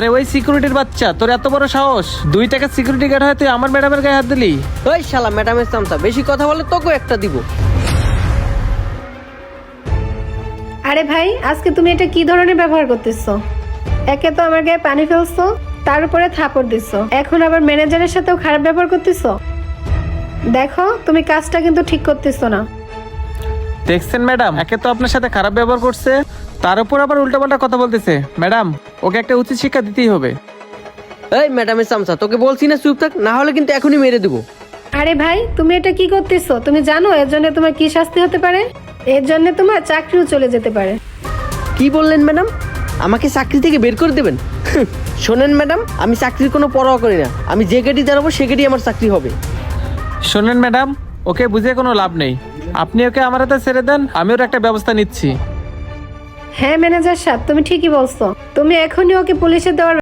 আরে ওই সিকিউরিটির বাচ্চা, তোর এত বড় সাহস! 2 টাকা সিকিউরিটি গার্ড হয় তুই আমার ম্যাডামের গায়ে হাত দিলি? ওই শালা ম্যাডামের চামচা, বেশি কথা বলে তোকেও একটা দিব। আরে ভাই, আজকে তুমি এটা কি ধরনের ব্যবহার করতেছো? একে তো আমার গায়ে পানি ফেলছো, তার উপরে থাপড় দিছো, এখন আবার ম্যানেজারের সাথেও খারাপ ব্যবহার করতেছো। দেখো, তুমি কাজটা কিন্তু ঠিক করতেছো না। দেখছেন ম্যাডাম, একে তো আপনার সাথে খারাপ ব্যবহার করছে, তার উপর আবার উল্টাপাল্টা কথা বলতেছে। ম্যাডাম, ওকে একটা উচিত শিক্ষা দিতেই হবে। এই ম্যাডামের চামচা, তোকে বলছি না চুপ থাক, না হলে কিন্তু এখনই মেরে দেবো। আরে ভাই, তুমি এটা কি করতেছো? তুমি জানো এর জন্য তোমার কি শাস্তি হতে পারে? এর জন্য তোমার চাকরিও চলে যেতে পারে। কি বললেন ম্যাডাম? আমাকে চাকরি থেকে বের করে দেবেন? শোনেন ম্যাডাম, আমি চাকরির কোনো পরোয়া করি না। আমি যে গেটে দাঁড়াবো সে গেটেই আমার চাকরি হবে। শোনেন ম্যাডাম, ওকে বুঝে কোনো লাভ নেই। আপনি ওকে আমার হাতে ছেড়ে দেন, আমি ওর একটা ব্যবস্থা নিচ্ছি। হ্যাঁ ম্যানেজার সাহেব, তুমি ঠিকই বলছো। তুমি এখনই ওকে পুলিশে দেওয়ার